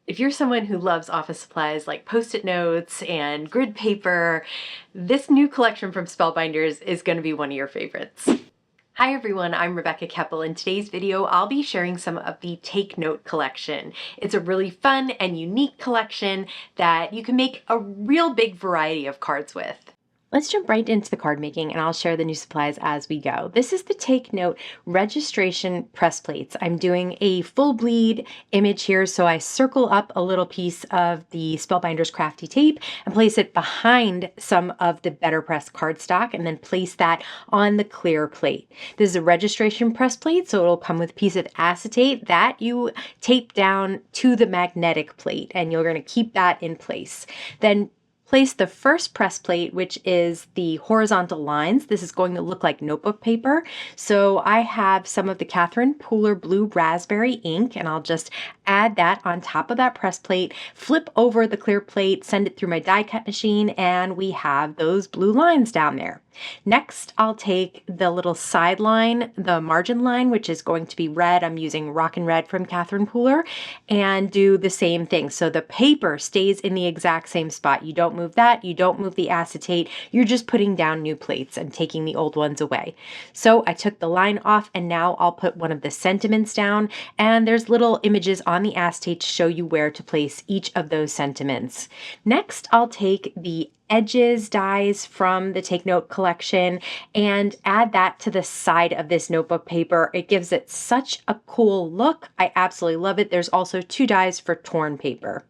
If you're someone who loves office supplies like Post-it notes and grid paper, this new collection from Spellbinders is going to be one of your favorites. Hi everyone, I'm Rebecca Keppel. In today's video, I'll be sharing some of the Take Note Collection. It's a really fun and unique collection that you can make a real big variety of cards with. Let's jump right into the card making and I'll share the new supplies as we go. This is the Take Note registration press plates. I'm doing a full bleed image here, so I circle up a little piece of the Spellbinders crafty tape and place it behind some of the BetterPress cardstock and then place that on the clear plate. This is a registration press plate, so it'll come with a piece of acetate that you tape down to the magnetic plate and you're going to keep that in place. Then place the first press plate, which is the horizontal lines. This is going to look like notebook paper. So I have some of the Catherine Pooler Blue Raspberry ink, and I'll just add that on top of that press plate, flip over the clear plate, send it through my die cut machine, and we have those blue lines down there. Next, I'll take the little side line, the margin line, which is going to be red. I'm using Rockin' Red from Catherine Pooler, and do the same thing. So the paper stays in the exact same spot. You don't move that, you don't move the acetate, you're just putting down new plates and taking the old ones away. So I took the line off and now I'll put one of the sentiments down, and there's little images on the acetate to show you where to place each of those sentiments. Next, I'll take the edges dies from the Take Note collection and add that to the side of this notebook paper. It gives it such a cool look. I absolutely love it. There's also 2 dies for torn paper.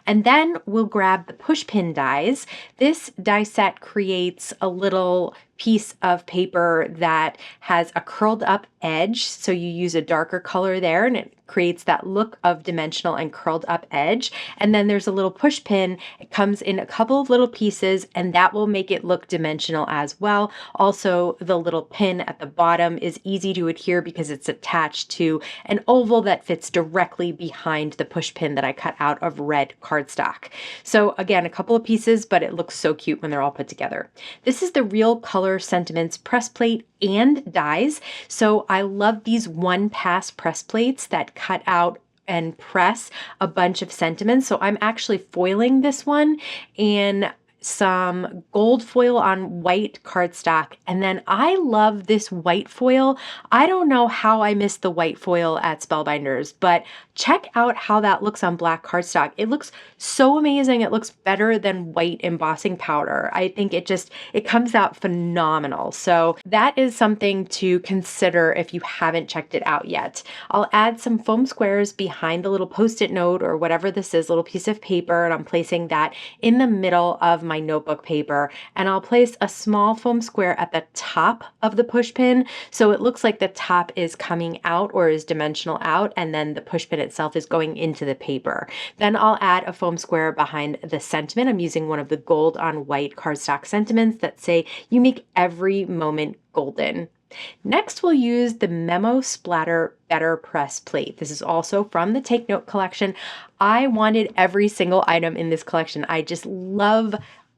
And then we'll grab the push pin dies. This die set creates a little piece of paper that has a curled up edge. So you use a darker color there and it creates that look of dimensional and curled up edge. And then there's a little push pin. It comes in a couple of little pieces and that will make it look dimensional as well. Also, the little pin at the bottom is easy to adhere because it's attached to an oval that fits directly behind the push pin that I cut out of red cardstock. So again, a couple of pieces, but it looks so cute when they're all put together. This is the Real Color Sentiments press plate and dies. So I love these one pass press plates that cut out and press a bunch of sentiments. So I'm actually foiling this one in some gold foil on white cardstock. And then I love this white foil. I don't know how I missed the white foil at Spellbinders, but check out how that looks on black cardstock. It looks so amazing. It looks better than white embossing powder. I think it comes out phenomenal. So that is something to consider if you haven't checked it out yet. I'll add some foam squares behind the little Post-it note or whatever this is, little piece of paper, and I'm placing that in the middle of my notebook paper. And I'll place a small foam square at the top of the push pin so it looks like the top is coming out or is dimensional out, and then the push pin itself is going into the paper. Then I'll add a foam square behind the sentiment. I'm using one of the gold on white cardstock sentiments that say, "You make every moment golden." Next, we'll use the Memo Splatter BetterPress plate. This is also from the Take Note collection. I wanted every single item in this collection. I just love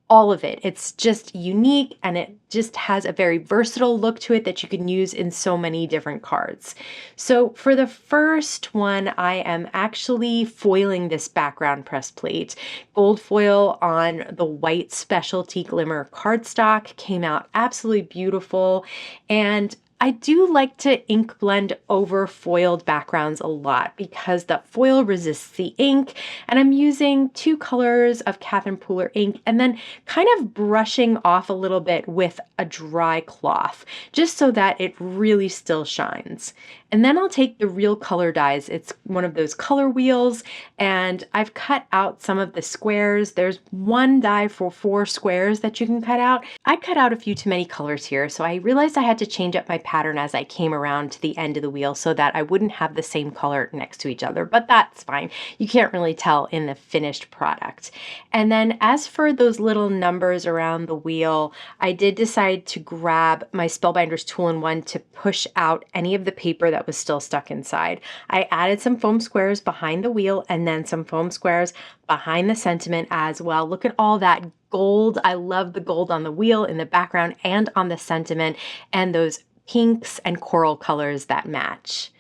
all of it. It's just unique and it just has a very versatile look to it that you can use in so many different cards. So for the first one, I am actually foiling this background press plate. Gold foil on the white specialty Glimmer cardstock came out absolutely beautiful. And I do like to ink blend over foiled backgrounds a lot because the foil resists the ink, and I'm using 2 colors of Catherine Pooler ink and then kind of brushing off a little bit with a dry cloth just so that it really still shines. And then I'll take the Real Color dies. It's one of those color wheels, and I've cut out some of the squares. There's one die for 4 squares that you can cut out. I cut out a few too many colors here, so I realized I had to change up my pattern as I came around to the end of the wheel so that I wouldn't have the same color next to each other, but that's fine. You can't really tell in the finished product. And then as for those little numbers around the wheel, I did decide to grab my Spellbinders tool-in-one to push out any of the paper that was still stuck inside. I added some foam squares behind the wheel and then some foam squares behind the sentiment as well. Look at all that gold. I love the gold on the wheel in the background and on the sentiment, and those pinks and coral colors that match.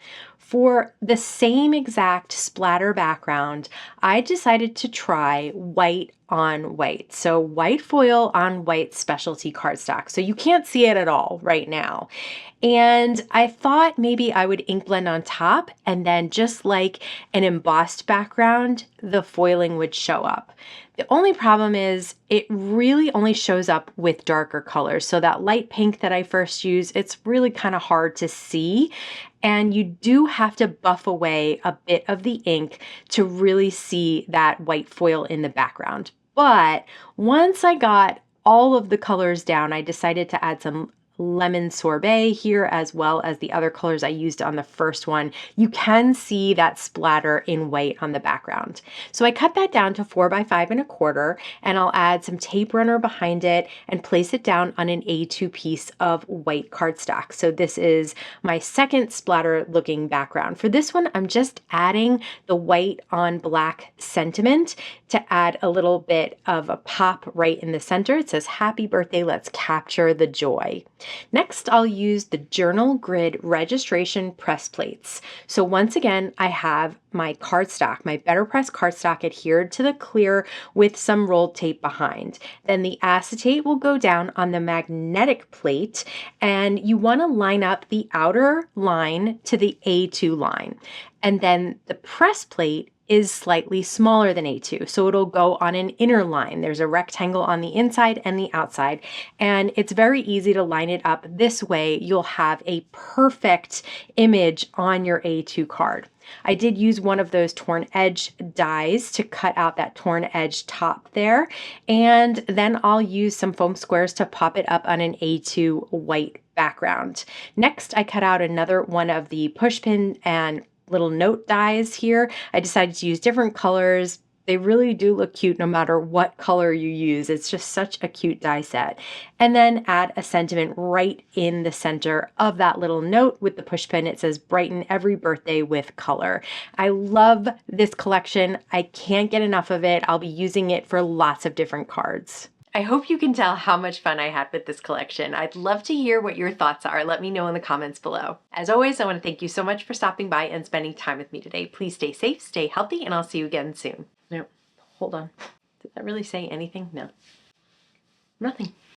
For the same exact splatter background, I decided to try white on white. So white foil on white specialty cardstock. So you can't see it at all right now. And I thought maybe I would ink blend on top, and then just like an embossed background, the foiling would show up. The only problem is it really only shows up with darker colors. So that light pink that I first used, it's really kind of hard to see. And you do have to buff away a bit of the ink to really see that white foil in the background. But once I got all of the colors down, I decided to add some lemon sorbet here, as well as the other colors I used on the first one. You can see that splatter in white on the background. So I cut that down to 4 by 5 1/4, and I'll add some tape runner behind it and place it down on an A2 piece of white cardstock. So this is my second splatter looking background. For this one, I'm just adding the white on black sentiment to add a little bit of a pop right in the center. It says, "Happy birthday, let's capture the joy." Next, I'll use the Journal Grid registration press plates. So once again, I have my cardstock, my BetterPress cardstock adhered to the clear with some rolled tape behind. Then the acetate will go down on the magnetic plate, and you want to line up the outer line to the A2 line. And then the press plate is slightly smaller than A2, so it'll go on an inner line. There's a rectangle on the inside and the outside, and it's very easy to line it up. This way you'll have a perfect image on your A2 card. I did use one of those torn edge dies to cut out that torn edge top there, and then I'll use some foam squares to pop it up on an A2 white background. Next, I cut out another one of the push pin and little note dies here. I decided to use different colors. They really do look cute no matter what color you use. It's just such a cute die set. And then add a sentiment right in the center of that little note with the push pin. It says, "Brighten every birthday with color." I love this collection. I can't get enough of it. I'll be using it for lots of different cards. I hope you can tell how much fun I had with this collection. I'd love to hear what your thoughts are. Let me know in the comments below. As always, I want to thank you so much for stopping by and spending time with me today. Please stay safe, stay healthy, and I'll see you again soon. No, hold on. Did that really say anything? No. Nothing.